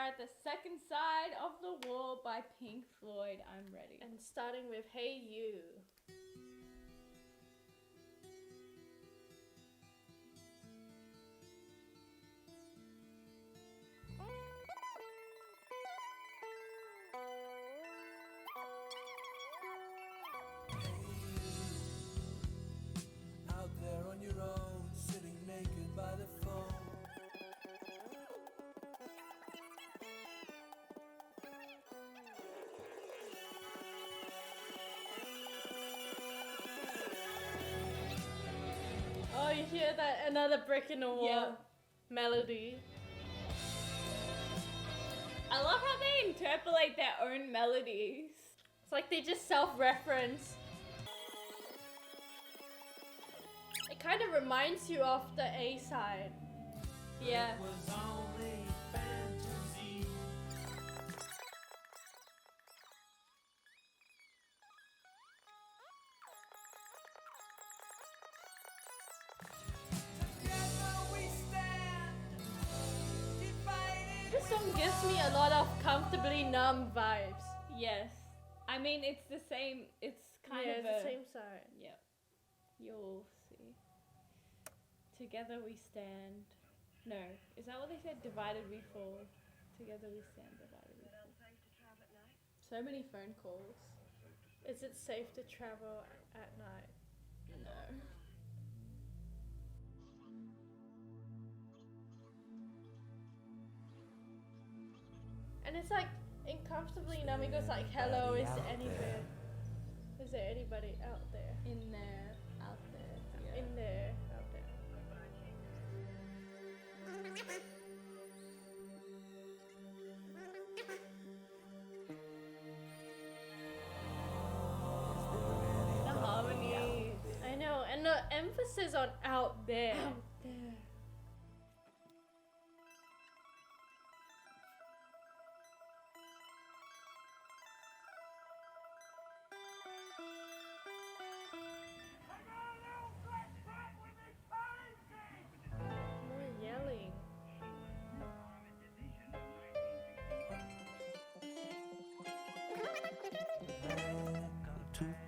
at the second side of the wall by Pink Floyd. I'm ready. And starting with Hey You. Out there on your own, sitting naked by the phone. Oh, you hear that? Another brick in the wall. Yeah. Melody. I love how they interpolate their own melodies. It's like they just self-reference. It kind of reminds you of the A side. Yeah. It was only fantasy. Together we stand, divided. This song gives me a lot of Comfortably Numb vibes. Yes. I mean, it's the same. It's kind Yeah, of it's the same side. Yep. You'll see. Together we stand. No, is that what they said? Divided we fall. Together we stand. Divided we fall. So many phone calls. Is it safe to travel at night? No. And it's like Incomfortably Numb. It goes like, hello, is Out anybody? there. Is there anybody out there? In there, out there. Yeah. In there, out there. The harmonies. I know, and the emphasis on out there. Out there. More yelling.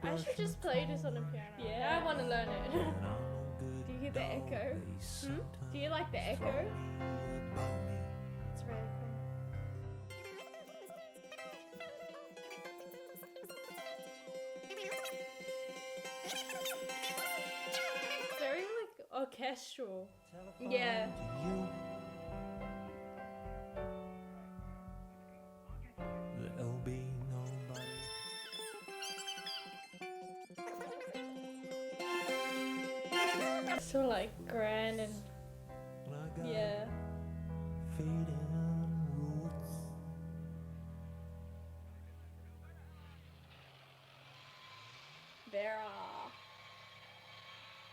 I should just play this on the piano. Yeah. Now I want to learn it. Do you hear the echo? Do you like the echo? It's very cool. Very like orchestral. Yeah. There'll be nobody. So like grand and Like Yeah. fading roots. Vera.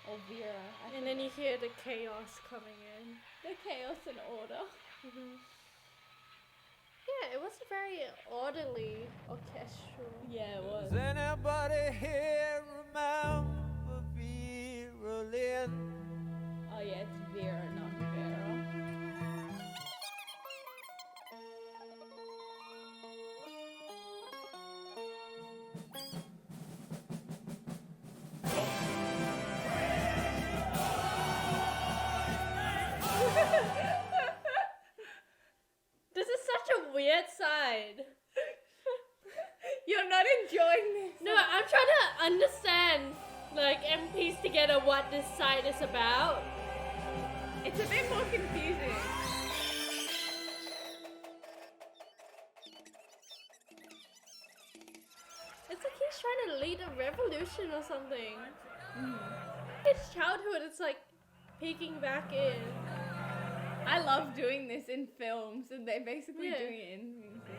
Or Vera. and then you hear the chaos coming in. the chaos and order. Yeah, it was very orderly, orchestral. Yeah, it was. Does anybody here remember Vera Lynn? Oh yeah, it's Vera, not Vera. This is such a weird side. You're not enjoying this. No, I'm trying to understand, like, and piece together what this side is about. It's a bit more confusing. It's like he's trying to lead a revolution or something. His childhood is like peeking back in. I love doing this in films, and they're basically Yeah. doing it in music.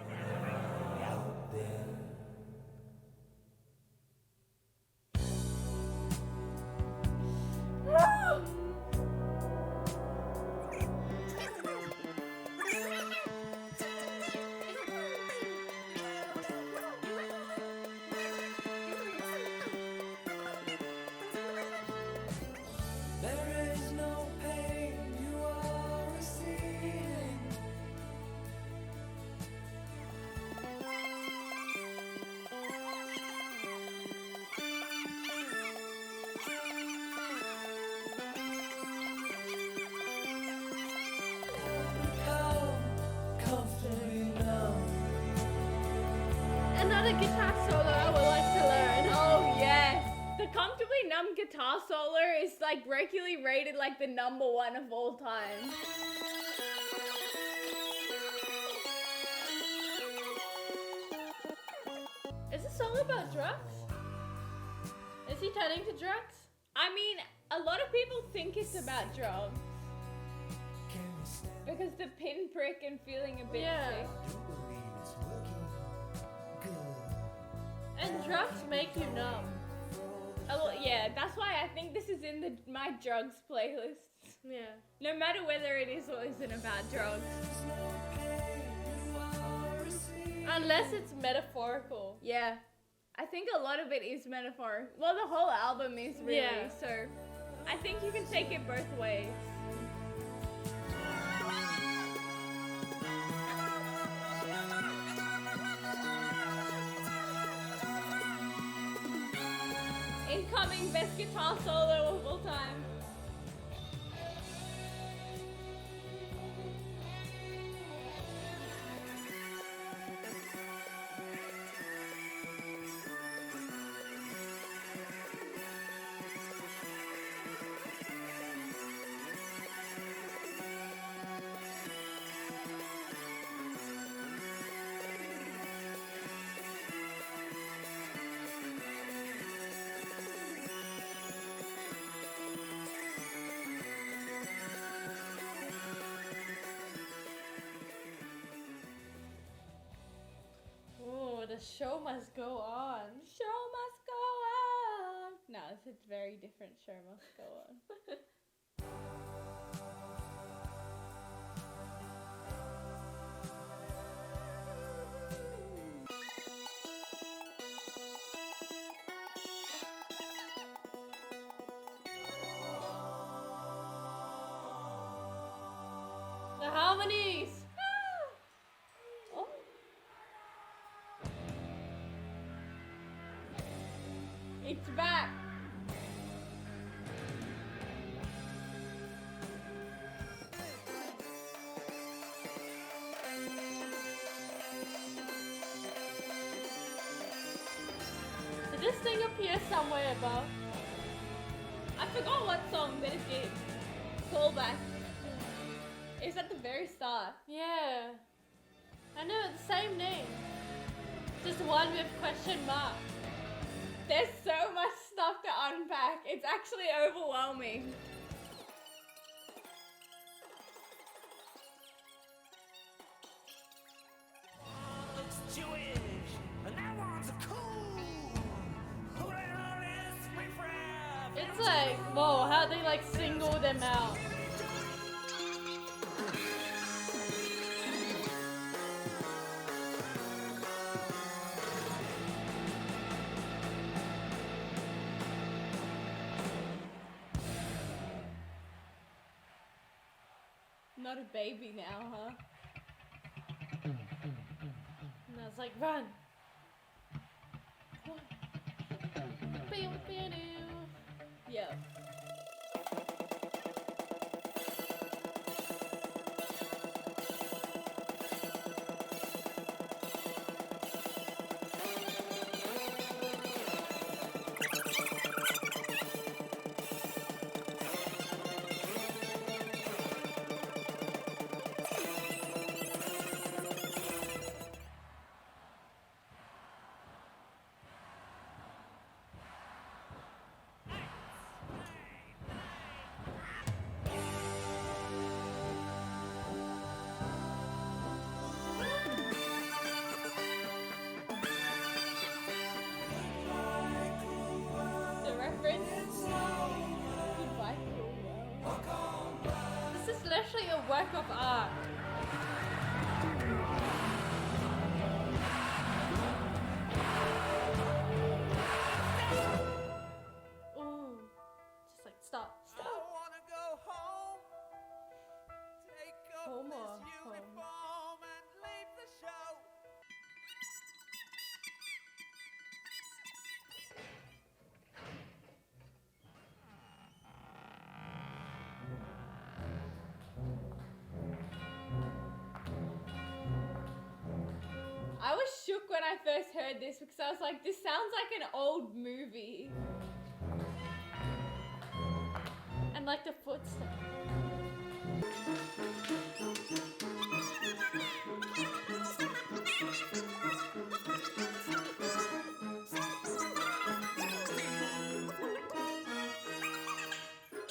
There is no pain you are receiving. another guitar solo I would like to learn. Oh yes. The Comfortably Numb guitar solo is like regularly rated like the #1 of all time. Is this song about drugs? Is he turning to drugs? I mean, a lot of people think it's about drugs. Because the pinprick and feeling a bit sick. And drugs make you numb. Yeah, that's why I think this is in my drugs playlist. Yeah. No matter whether it is or isn't about drugs. Unless it's metaphorical. Yeah. I think a lot of it is metaphor. Well, the whole album is really, Yeah. so I think you can take it both ways. Incoming best guitar solo of all time. Ooh, the show must go on. Show must go on. No, it's a very different show must go on. The harmonies. Oh. It's back. Did this thing appear somewhere above? I forgot what song, but it did. Callback. It's at the very start. Yeah. I know, it's the same name. Just one with question mark. There's so much stuff to unpack. It's actually overwhelming. Looks Jewish, and that one's a cool. Who the hell is my friend? It's like, whoa, how they like single them out. Not a baby now, huh? And I was like, run. Yeah. The reference. Goodbye, cruel world. This is literally a work of art. Ooh. Just like, stop. I wanna go home. Take off Home or this home? uniform and leave the show. I was shook when I first heard this because I was like, this sounds like an old movie. And like the footsteps.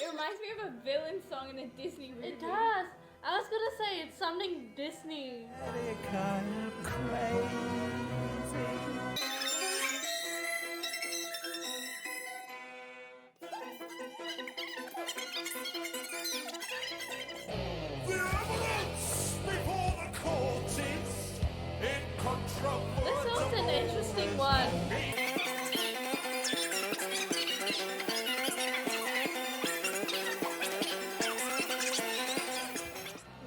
It reminds me of a villain song in a Disney movie. It does. I was gonna say it's something Disney. Kind of crazy. The evidence before the court is incontrovertible. This was an interesting one.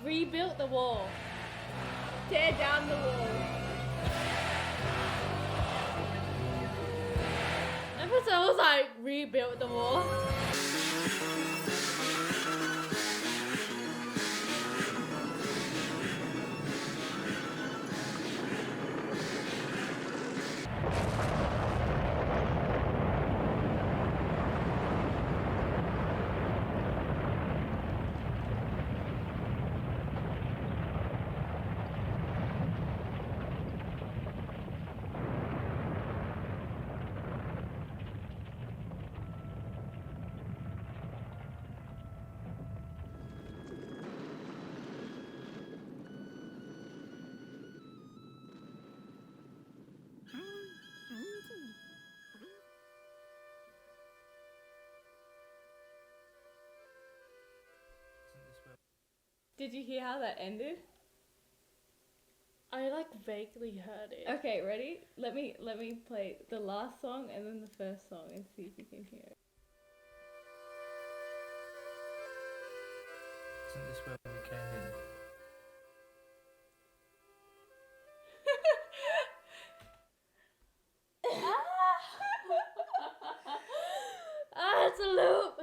Rebuilt the wall. Tear down the wall. Episode was like rebuilt the wall. Did you hear how that ended? I like vaguely heard it. Okay, ready? Let me play the last song and then the first song and see if you can hear it. Isn't this where we came in? Ah, it's a loop.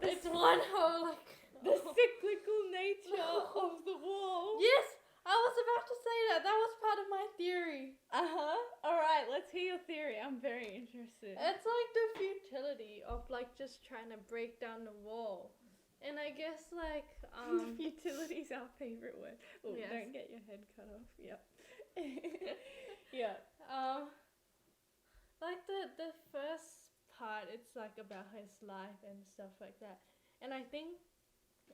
It's one whole like. The cyclical nature of the wall. Yes, I was about to say that. That was part of my theory. Alright, let's hear your theory. I'm very interested. It's like the futility of like just trying to break down the wall. And I guess like Futility is our favorite word. Oh, Yes. don't get your head cut off. Yep. Yeah. like the first part, it's like about his life and stuff like that. And I think,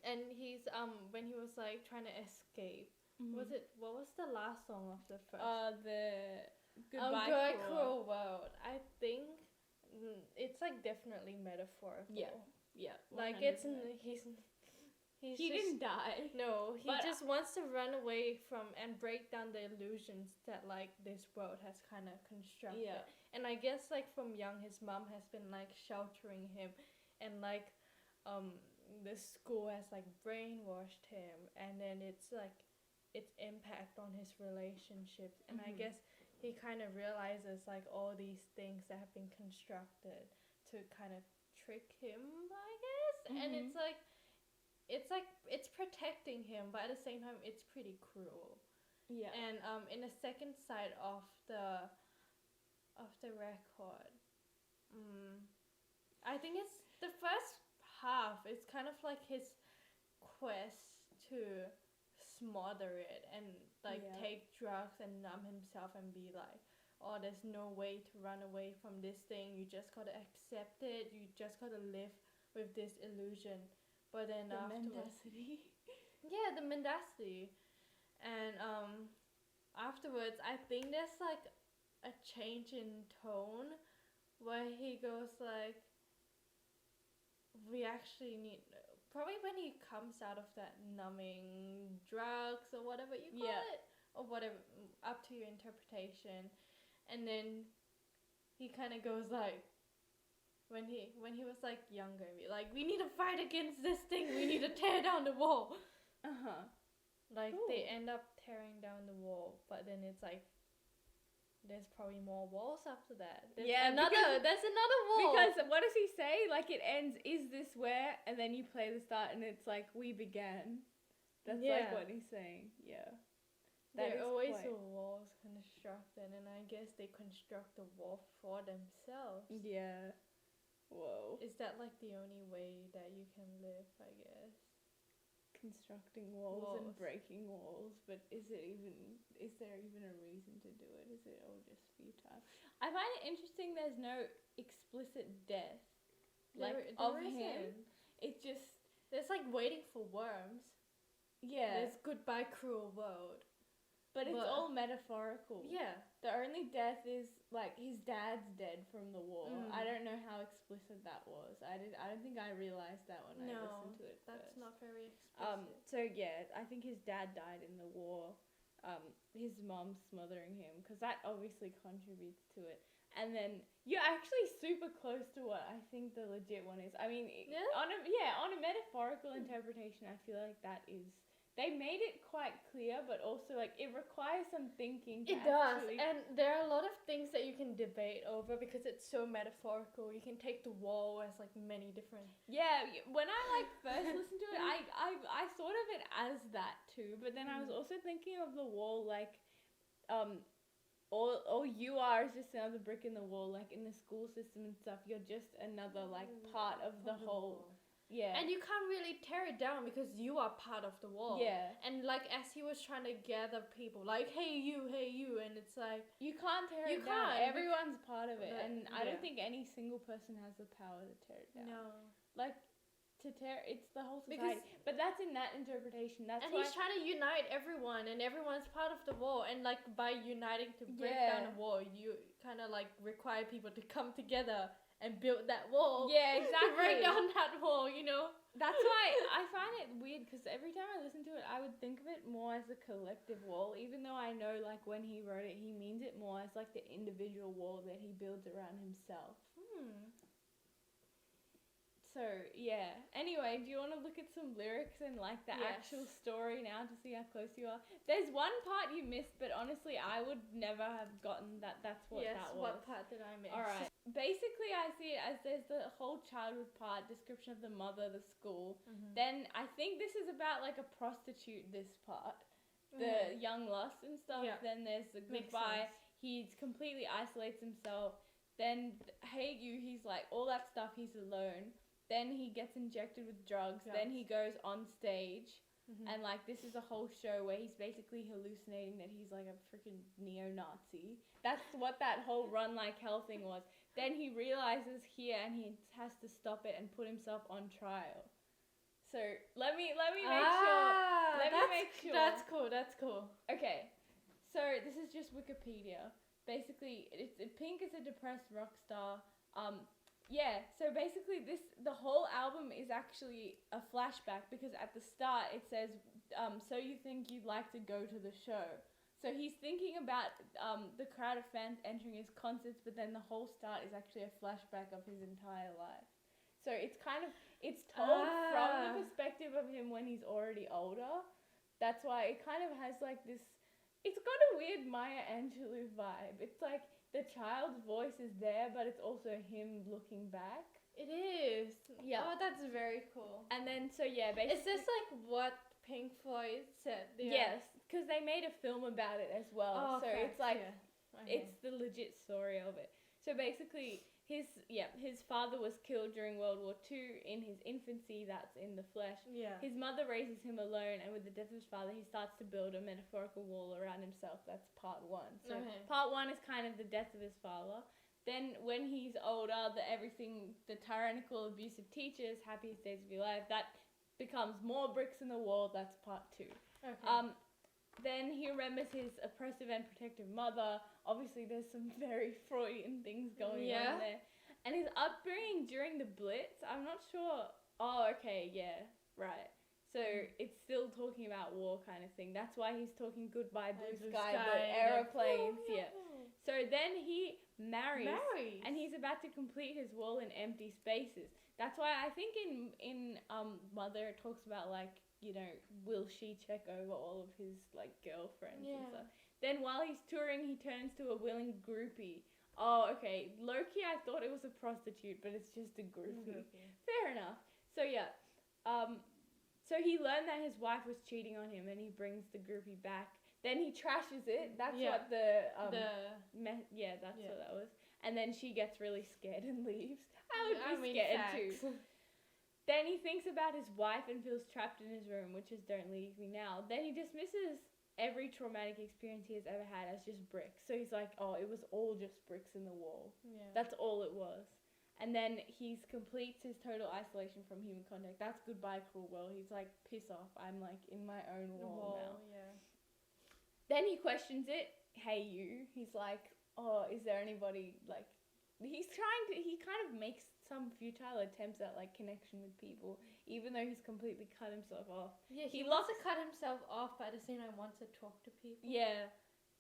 and he's when he was like trying to escape, what was the last song of the first? The Goodbye Good Cruel. Cruel World. I think it's like definitely metaphorical. Yeah. Yeah. Like 100%. he's He just, didn't die. No, he But- just wants to run away from and break down the illusions that like this world has kind of constructed. Yeah. And I guess like from young, his mom has been like sheltering him, and like the school has like brainwashed him, and then it's like its impact on his relationships. And I guess he kind of realizes like all these things that have been constructed to kind of trick him, I guess. And it's protecting him, but at the same time it's pretty cruel. Yeah. And in the second side of the record, I think it's the first half. It's kind of like his quest to smother it and like Yeah. take drugs and numb himself and be like, oh, there's no way to run away from this thing. You just gotta accept it. You just gotta live with this illusion. But then The afterwards, mendacity. yeah, the mendacity. And afterwards, I think there's like a change in tone where he goes like, we actually need, probably when he comes out of that numbing drugs or whatever you call Yeah. it, or whatever, up to your interpretation. And then he kind of goes like, when he was like younger, like, we need to fight against this thing, we need to tear down the wall. Like they Ooh. end up tearing down the wall, but then it's like there's probably more walls after that. There's Yeah, another wall. Because what does he say? Like it ends, is this where? And then you play the start and it's like, we began. That's Yeah. like what he's saying. Yeah. That There is are always quite- walls constructed, and I guess they construct the wall for themselves. Yeah. Whoa. Is that like the only way that you can live, I guess? Constructing walls and Walls. breaking walls, but is there even a reason to do it? Is it all just futile? I find it interesting there's no explicit death of him. isn't. It's just There's like waiting for worms. yeah, There's goodbye cruel world. but it's but- all metaphorical. Yeah. The only death is like his dad's dead from the war. Mm. I don't know how explicit that was. I don't think I realized that when I No, listened to it that's first. not very explicit. So yeah, I think his dad died in the war. His mom smothering him, because that obviously contributes to it. And then you're actually super close to what I think the legit one is. I mean, Yeah? on a metaphorical interpretation, I feel like that is. They made it quite clear, but also like it requires some thinking. To It does, actually- and there are a lot of things that you can debate over because it's so metaphorical. You can take the wall as like many different. Yeah, when I like first listened to it, I thought of it as that too, but then I was also thinking of the wall like, all you are is just another brick in the wall, like in the school system and stuff. You're just another like part of the whole. Yeah. And you can't really tear it down because you are part of the wall. Yeah. And like as he was trying to gather people, like hey you, and it's like You can't tear You it down. can't. Everyone's part of it, But- and I don't yeah. think any single person has the power to tear it down. no. Like to tear, it's the whole Because- society. But that's in that interpretation. That's And why. he's trying to unite everyone, and everyone's part of the wall. And like by uniting to break Yeah. down the wall, you kind of like require people to come together and build that wall. Yeah, To exactly. break down that wall, you know. That's why I find it weird, because every time I listen to it, I would think of it more as a collective wall, even though I know, like, when he wrote it, he means it more as, like, the individual wall that he builds around himself. So, yeah. Anyway, do you want to look at some lyrics and, like, the Yes. actual story now to see how close you are? There's one part you missed, but honestly, I would never have gotten that that's what Yes. that was. What part did I miss? Alright. Basically, I see it as there's the whole childhood part, description of the mother, the school. Mhm. Then I think this is about like a prostitute, this part. The young lust and stuff. Yeah. Then there's the Makes goodbye. sense. He completely isolates himself. Then, hey you, he's like, all that stuff, he's alone. Then he gets injected with drugs. Yeah. Then he goes on stage. Mhm. And like this is a whole show where he's basically hallucinating that he's like a freaking neo-Nazi. That's what that whole Run Like Hell thing was. Then he realizes here and he has to stop it and put himself on trial. So let me make sure. Let me make sure. That's cool. That's cool. Okay, so this is just Wikipedia. Basically, Pink is a depressed rock star. Yeah, so basically the whole album is actually a flashback, because at the start it says, so you think you'd like to go to the show. So he's thinking about the crowd of fans entering his concerts, but then the whole start is actually a flashback of his entire life. So it's told from the perspective of him when he's already older. That's why it kind of has like this, it's got a weird Maya Angelou vibe. It's like the child's voice is there, but it's also him looking back. It is. Yeah. Oh, that's very cool. And then, so yeah, basically. Is this like what Pink Floyd said? Yes, because they made a film about it as well. Oh, so okay. it's like, Yeah. Okay. it's the legit story of it. So basically, his father was killed during World War II in his infancy, that's in the flesh. Yeah. His mother raises him alone, and with the death of his father, he starts to build a metaphorical wall around himself. That's part one. So Okay. part one is kind of the death of his father. Then when he's older, the tyrannical, abusive teachers, happiest days of your life, that becomes more bricks in the wall. That's part two. Okay. Then he remembers his oppressive and protective mother. Obviously, there's some very Freudian things going Yeah. on there. And his upbringing during the Blitz, I'm not sure. Oh, okay, yeah, right. So it's still talking about war kind of thing. That's why he's talking goodbye blue sky, but aeroplanes, yeah. So then he marries. And he's about to complete his wall in empty spaces. That's why I think in Mother it talks about like, you know, will she check over all of his like girlfriends and stuff. Then while he's touring, he turns to a willing groupie. Oh, okay. Low-key, I thought it was a prostitute, but it's just a groupie. Fair enough. So yeah, so he learned that his wife was cheating on him, and he brings the groupie back. Then he trashes it. That's Yeah. what the the that's Yeah. what that was. And then she gets really scared and leaves. I would be scared too. facts. Then he thinks about his wife and feels trapped in his room, which is "Don't leave me now." Then he dismisses every traumatic experience he has ever had as just bricks. So he's like, oh, it was all just bricks in the wall. Yeah. That's all it was. And then he completes his total isolation from human contact. That's goodbye, cruel world. He's like, piss off. I'm like in my own wall now. Yeah. Then he questions it. Hey, you. He's like, oh, is there anybody, like, he kind of makes some futile attempts at, like, connection with people, even though he's completely cut himself off. Yeah, he He wants to locks- cut himself off, but at the same time wants to talk to people. Yeah.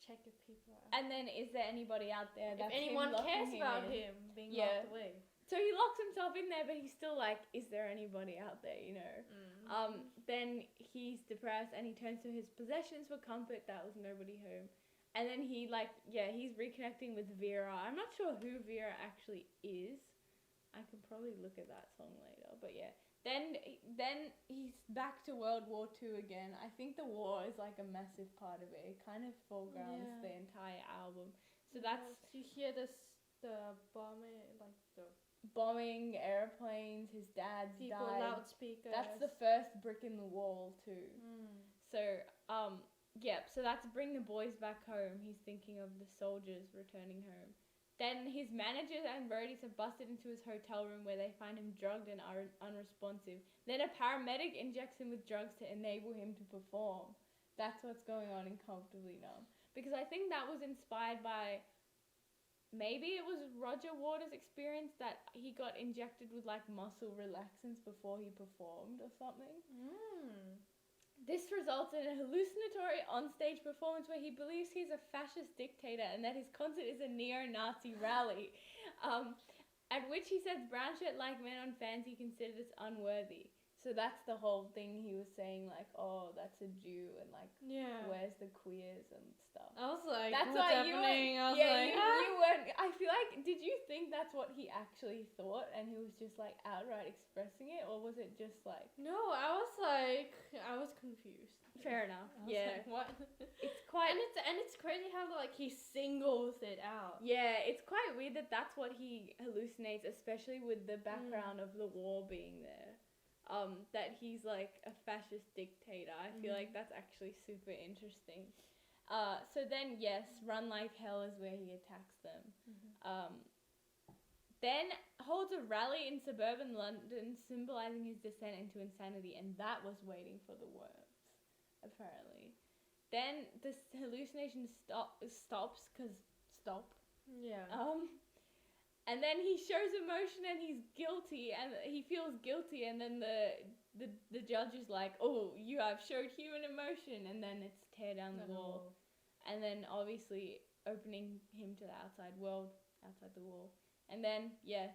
Check if people are. And then, is there anybody out there if that's anyone him locking cares about in? him being Yeah. locked away. So he locks himself in there, but he's still like, is there anybody out there, you know? Then he's depressed and he turns to his possessions for comfort. That was nobody home. And then he he's reconnecting with Vera. I'm not sure who Vera actually is. I can probably look at that song later, but yeah. Then he's back to World War II again. I think the war is like a massive part of it. It kind of foregrounds the entire album. So that's you hear the bombing, like the bombing, airplanes, his dad's people, died. loudspeakers. That's the first brick in the wall too. So so that's bring the boys back home. He's thinking of the soldiers returning home. Then his managers and roadies have busted into his hotel room where they find him drugged and unresponsive. Then a paramedic injects him with drugs to enable him to perform. That's what's going on in Comfortably Numb. Because I think that was inspired by, maybe it was Roger Waters' experience that he got injected with like muscle relaxants before he performed or something. This results in a hallucinatory onstage performance where he believes he's a fascist dictator and that his concert is a neo-Nazi rally, at which he says brown shirt-like men on fans he considers unworthy. So that's the whole thing he was saying, like, oh, that's a Jew, and like, where's the queers and stuff. I was like, That's what's why happening? I was yeah, like, you weren't. I feel like, did you think that's what he actually thought, and he was just like outright expressing it, or was it just like? No, I was confused. Fair enough. I was like, what? It's quite. And it's crazy how like he singles it out. Yeah, it's quite weird that that's what he hallucinates, especially with the background of the war being there. That he's like a fascist dictator. I feel like that's actually super interesting. So then, yes, Run Like Hell is where he attacks them. Then holds a rally in suburban London, symbolizing his descent into insanity, and that was Waiting for the Worms, apparently. Then this hallucination stops. Yeah. And then he shows emotion and he's guilty and he feels guilty, and then the judge is like, oh, you have showed human emotion, and then it's tear down the wall. And then obviously opening him to the outside world, outside the wall. And then, yes,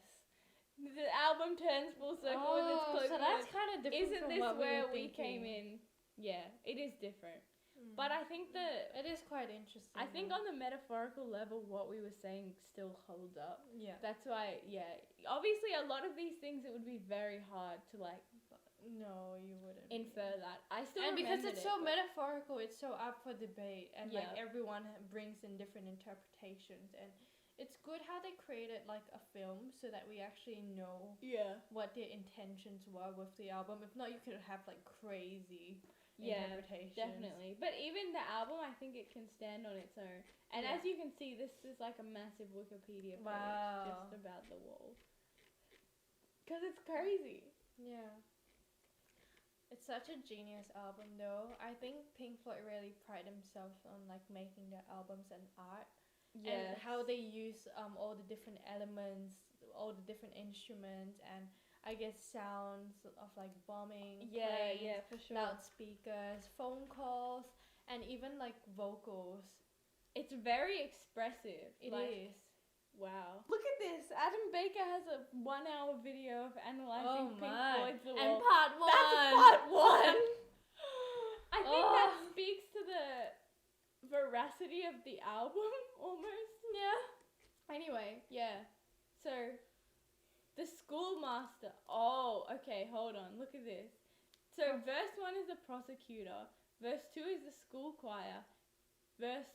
the album turns full circle with its closing. So that's kind of different. Isn't from this what where we we came in? Yeah, it is different. But I think it is quite interesting. I think on the metaphorical level, what we were saying still holds up. Yeah. That's why, obviously a lot of these things, it would be very hard to like No, you wouldn't. infer that. I still And because it's so but- metaphorical, it's so up for debate, and like Yeah. everyone brings in different interpretations, and it's good how they created like a film so that we actually know what their intentions were with the album. If not, you could have like crazy interpretations. Definitely. But even the album, I think it can stand on its own. And as you can see, this is like a massive Wikipedia page just about the wall. Because it's crazy. Yeah. It's such a genius album though. I think Pink Floyd really pride themselves on like making their albums an art. And how they use all the different elements, all the different instruments, and I guess sounds of like bombing, planes, for sure. loudspeakers, phone calls, and even like vocals. It's very expressive. It is. Wow. Look at this. Adam Baker has a 1-hour video of analyzing Pink Floyd's The And Wall. part one. That's part one. I think that speaks to the veracity of the album, almost. Yeah. Anyway, so the schoolmaster. Oh, okay, hold on. Look at this. So verse 1 is the prosecutor. Verse 2 is the school choir. Verse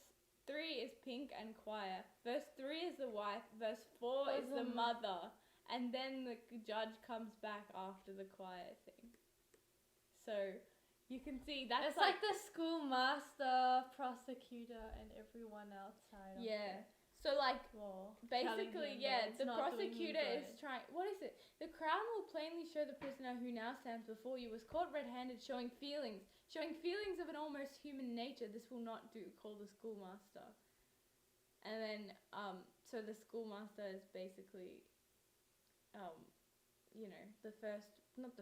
3 is pink and choir. Verse 3 is the wife. Verse 4 is the mother. And then the judge comes back after the choir thing. So you can see that's It's like the schoolmaster, prosecutor, and everyone outside. Yeah. So like Well, basically, the prosecutor is trying. What is it? The crown will plainly show the prisoner who now stands before you was caught red-handed, showing feelings of an almost human nature. This will not do. Call the schoolmaster. And then, so the schoolmaster is basically, not the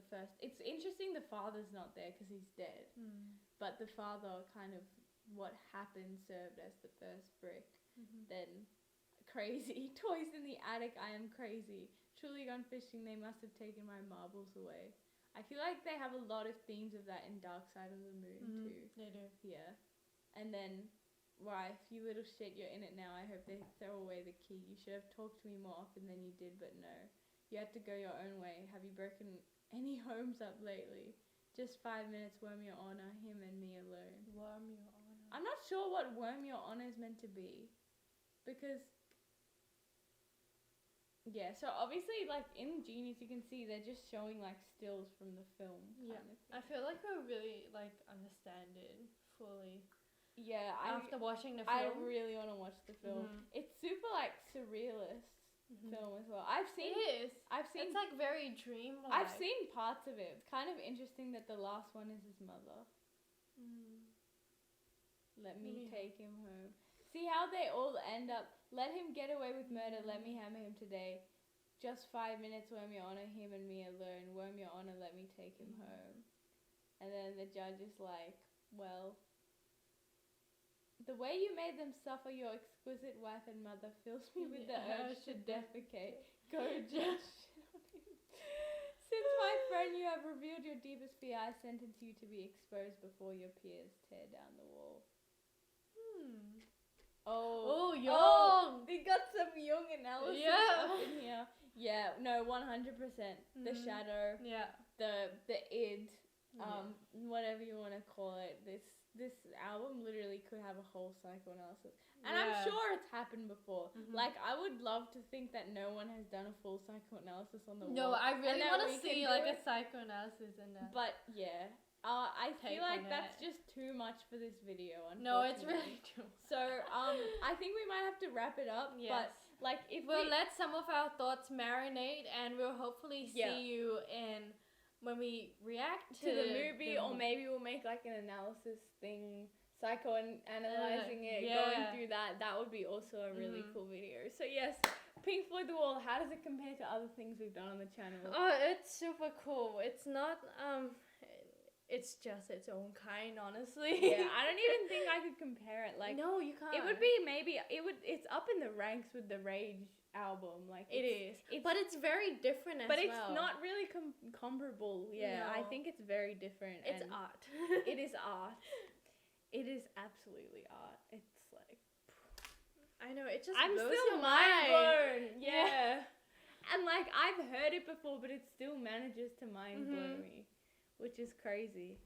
first. It's interesting the father's not there because he's dead. But the father kind of what happened served as the first brick. Then crazy toys in the attic. I am crazy. Truly gone fishing. They must have taken my marbles away. I feel like they have a lot of themes of that in Dark Side of the Moon too. They do. Yeah. And then, wife, you little shit, you're in it now. I hope they throw away the key. You should have talked to me more often than you did, but no. You had to go your own way. Have you broken any homes up lately? Just 5 minutes, worm your honor, him and me alone. Worm your honor. I'm not sure what worm your honor is meant to be. Because, yeah, so obviously, like, in Genius, you can see they're just showing, like, stills from the film. Yeah. Kind of thing. I feel like I really, like, understand it fully. Yeah, After watching the I film. really want to watch the film. It's super, like, surrealist film as well. It is. It's like very dreamlike. I've seen parts of it. It's kind of interesting that the last one is his mother. Let me take him home. See how they all end up. Let him get away with murder. Let me hammer him today. Just 5 minutes, worm your honor, him and me alone. Worm your honor, let me take him home. And then the judge is like, well, the way you made them suffer, your exquisite wife and mother, fills me with the urge to defecate. Go judge. Since, my friend, you have revealed your deepest fear, I sentence you to be exposed before your peers tear down the wall. Oh, Jung! They got some Jung analysis up in here. Yeah, no, 100%. The shadow. Yeah. The id. Whatever you want to call it. This album literally could have a whole psychoanalysis. And I'm sure it's happened before. Like, I would love to think that no one has done a full psychoanalysis on the No, wall. I really want to we can see, do like, it. a psychoanalysis in that. But, yeah. I feel like on that's it. just too much for this video, unfortunately. No, it's really too much. So, I think we might have to wrap it up. Yes. But, like, if We'll let some of our thoughts marinate, and we'll hopefully see you when we react to the movie, or maybe we'll make, like, an analysis thing, psychoanalyzing it, going through that. That would be also a really cool video. So, yes, Pink Floyd The Wall, how does it compare to other things we've done on the channel? Oh, it's super cool. It's not, it's just its own kind, honestly. Yeah, I don't even think I could compare it. Like, no, you can't. It would be it's up in the ranks with the Rage album. Like, it is. But it's very different as well. But it's not really comparable. Yeah, No. I think it's very different. It's and art. It is art. It is absolutely art. It's like, I know, it just I'm blows still your mind mind. blown. Yeah. And like, I've heard it before, but it still manages to mind blow me, which is crazy.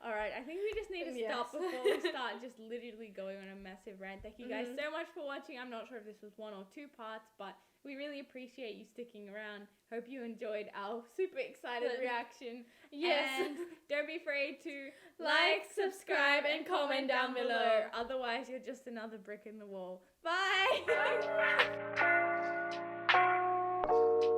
All right, I think we just need to stop before we start just literally going on a massive rant. Thank you guys so much for watching. I'm not sure if this was 1 or 2 parts, but we really appreciate you sticking around. Hope you enjoyed our super excited reaction. Yes. And don't be afraid to like, subscribe, and comment down below. Otherwise, you're just another brick in the wall. Bye. Bye.